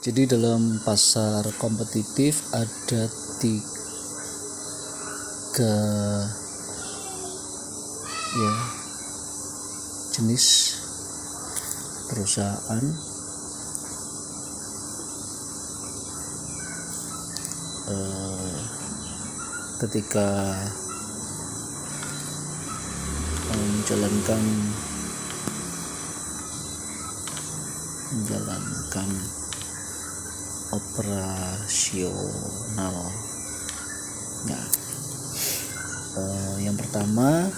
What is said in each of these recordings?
Jadi dalam pasar kompetitif ada tiga jenis perusahaan. Ketika menjalankan operasional. Nah, yang pertama,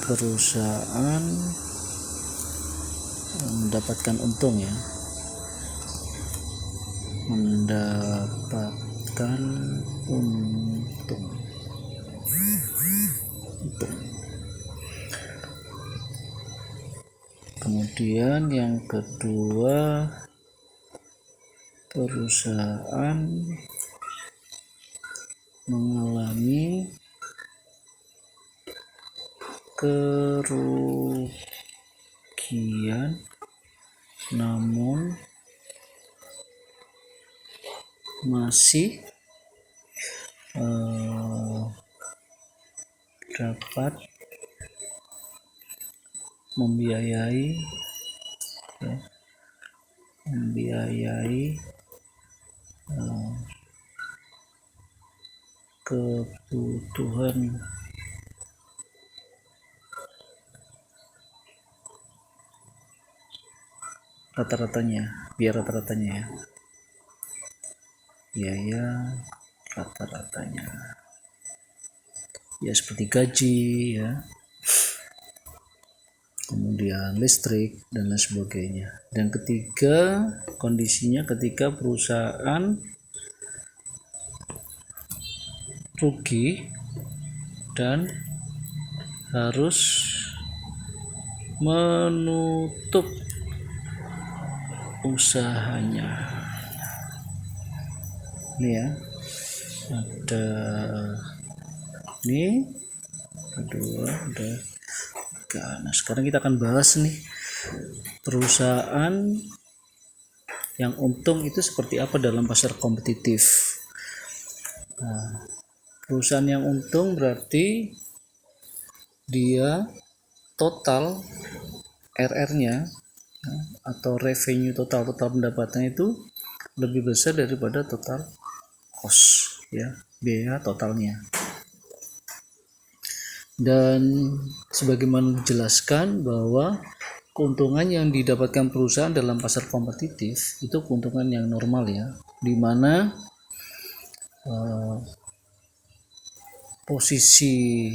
perusahaan mendapatkan untung ya, Kemudian yang kedua, perusahaan mengalami kerugian namun masih dapat membiayai kebutuhan rata-ratanya ya, biaya rata-ratanya ya, seperti gaji ya, kemudian listrik dan lain sebagainya. Dan ketiga, kondisinya ketika perusahaan rugi dan harus menutup usahanya. Ini ya, ada ini kedua, ada tiga. Nah, sekarang kita akan bahas nih perusahaan yang untung itu seperti apa dalam pasar kompetitif. Nah, perusahaan yang untung berarti dia total RR-nya atau revenue total pendapatannya itu lebih besar daripada total cost ya, biaya totalnya. Dan sebagaimana dijelaskan bahwa keuntungan yang didapatkan perusahaan dalam pasar kompetitif itu keuntungan yang normal ya, di mana posisi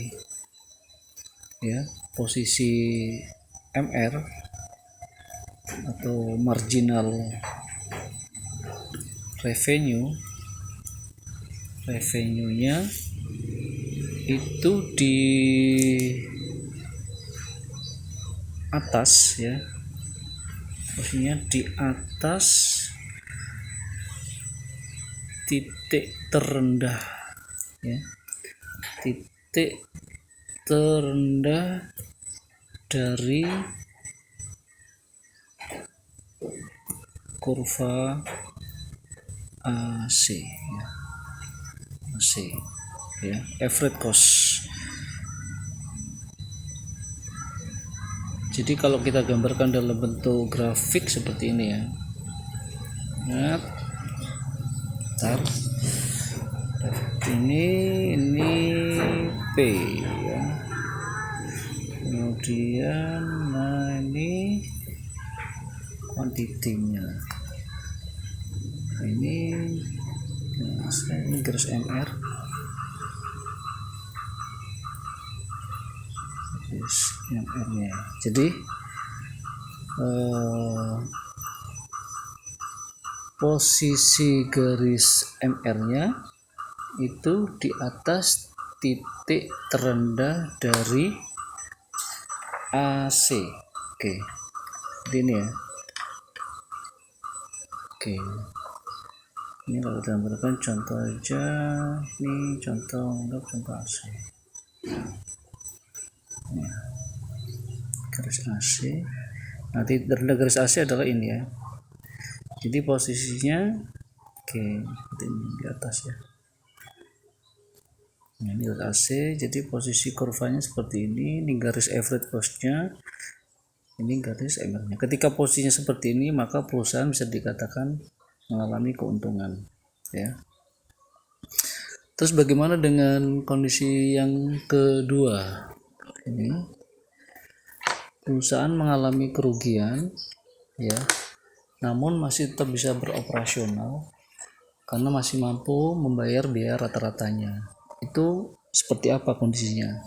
MR atau marginal revenue-nya itu di atas ya, posisinya di atas titik terendah ya, titik terendah dari kurva AC ya, average cost. Jadi kalau kita gambarkan dalam bentuk grafik seperti ini ya, ini P ya, kemudian ini kuantitinya, ini garis MR, MR-nya. Jadi posisi garis MR-nya itu di atas titik terendah dari AC. Oke. Ini ya. Oke. Ini kalau kita gambarkan contoh aja, ini contoh AC. Nah, garis AC. Nanti terendah garis AC adalah ini ya. Jadi posisinya oke, seperti ini di atas ya. Nah, ini garis AC, jadi posisi kurvanya seperti ini garis average cost-nya, ini garis MR-nya. Ketika posisinya seperti ini, maka perusahaan bisa dikatakan mengalami keuntungan ya. Terus bagaimana dengan kondisi yang kedua? Ini perusahaan mengalami kerugian ya, namun masih tetap bisa beroperasional karena masih mampu membayar biaya rata-ratanya. Itu seperti apa kondisinya?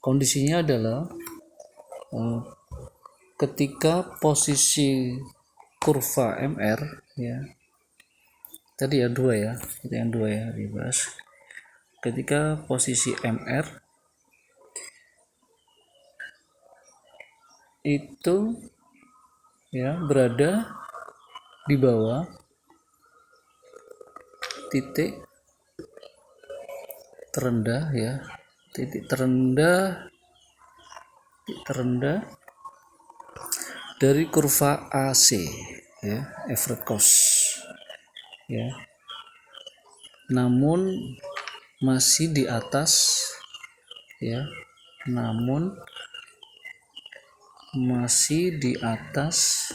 Kondisinya adalah ketika posisi kurva MR ya, tadi ya dua ya, itu yang dua ya dibahas. Ketika posisi MR itu ya berada di bawah titik terendah ya, titik terendah dari kurva AC ya, average cost ya, namun masih di atas ya, namun masih di atas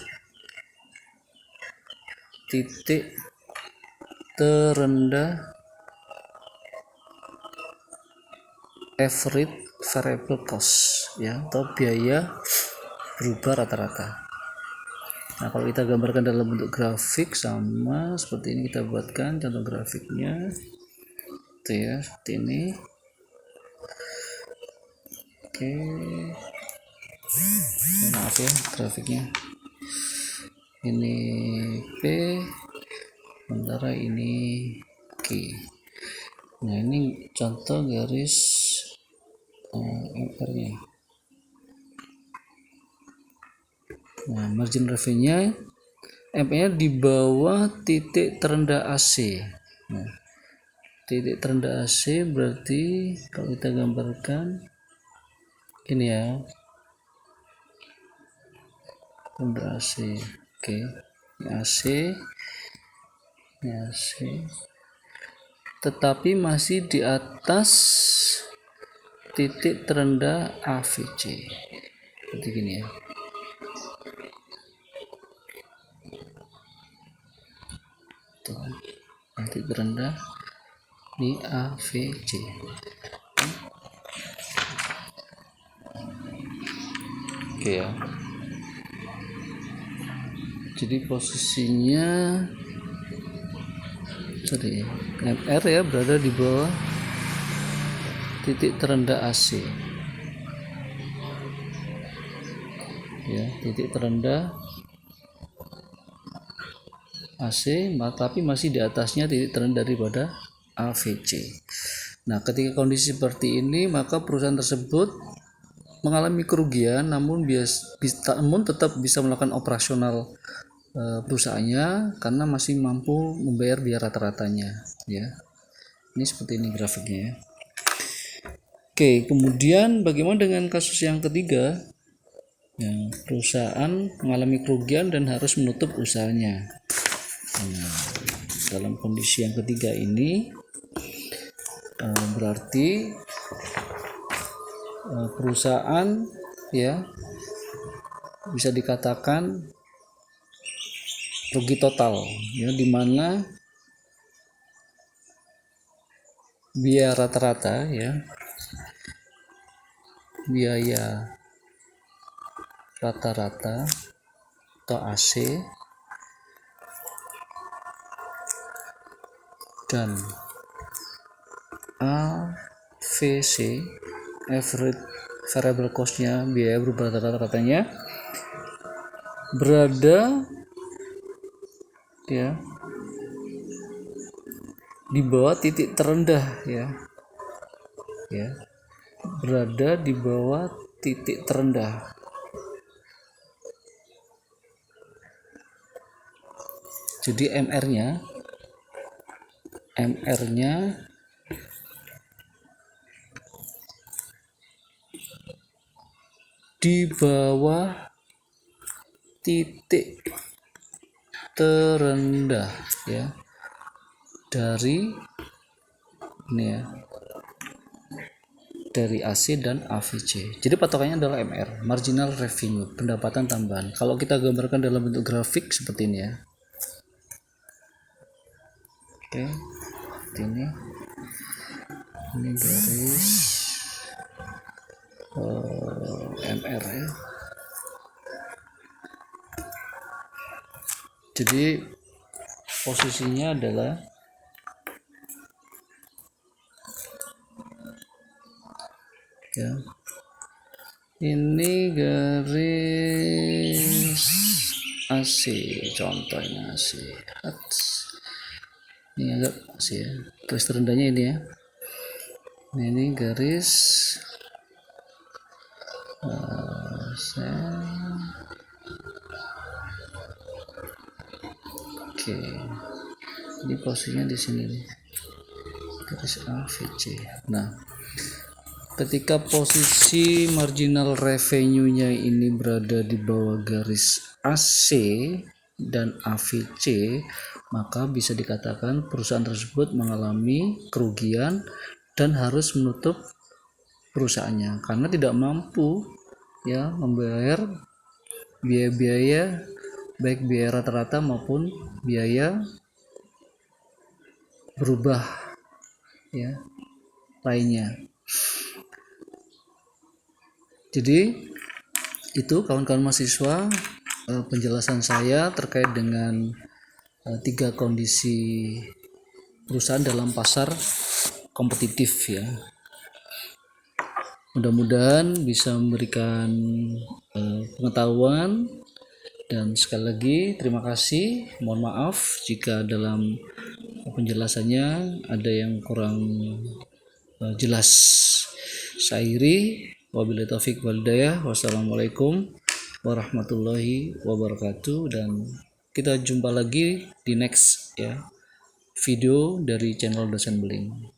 titik terendah average variable cost ya, atau biaya berubah rata-rata. Nah, kalau kita gambarkan dalam bentuk grafik sama seperti ini, kita buatkan contoh grafiknya itu ya, seperti ini. Oke, maaf ya grafiknya, ini P, sementara ini Q. Nah, ini contoh garis MR nya. Nah, margin revenue MR di bawah titik terendah AC. Nah, titik terendah AC berarti kalau kita gambarkan ini ya, terendah AC. Oke, ini AC, ini AC, tetapi masih di atas titik terendah AVC. Seperti gini ya. Tuh, titik terendah di AVC. Oke ya. Jadi posisinya MR ya berada di bawah titik terendah AC. Ya, titik terendah AC, tapi masih di atasnya titik terendah daripada AVC. Nah, ketika kondisi seperti ini, maka perusahaan tersebut mengalami kerugian, namun tetap bisa melakukan operasional perusahaannya karena masih mampu membayar biaya rata-ratanya. Ya, ini seperti ini grafiknya. Ya. Oke, kemudian bagaimana dengan kasus yang ketiga? Ya, perusahaan mengalami kerugian dan harus menutup usahanya. Nah, dalam kondisi yang ketiga ini berarti perusahaan ya bisa dikatakan rugi total ya, di mana biaya rata-rata ya, biaya rata-rata atau AC dan AVC average variable cost-nya, biaya berubah rata-ratanya berada ya di bawah titik terendah ya, berada di bawah titik terendah. Jadi MR-nya di bawah titik terendah ya dari ini ya, dari AC dan AVC. Jadi patokannya adalah MR, marginal revenue, pendapatan tambahan. Kalau kita gambarkan dalam bentuk grafik seperti ini ya. Oke, seperti ini. Ini garis MR ya. Jadi posisinya adalah ya, ini garis AC, contohnya AC. Ini agak AC ya, garis terendahnya ini ya. Nah, ini garis oke, ini posisinya di sini nih, garis AVC. Nah, ketika posisi marginal revenue-nya ini berada di bawah garis AC dan AVC, maka bisa dikatakan perusahaan tersebut mengalami kerugian dan harus menutup perusahaannya karena tidak mampu ya membayar biaya-biaya baik biaya rata-rata maupun biaya berubah ya lainnya. Jadi itu kawan-kawan mahasiswa penjelasan saya terkait dengan 3 kondisi perusahaan dalam pasar kompetitif ya. Mudah-mudahan bisa memberikan pengetahuan, dan sekali lagi terima kasih. Mohon maaf jika dalam penjelasannya ada yang kurang jelas. Saya wabillahi taufik wal hidayah. Wassalamualaikum warahmatullahi wabarakatuh, dan kita jumpa lagi di next ya video dari channel Dosen Beling.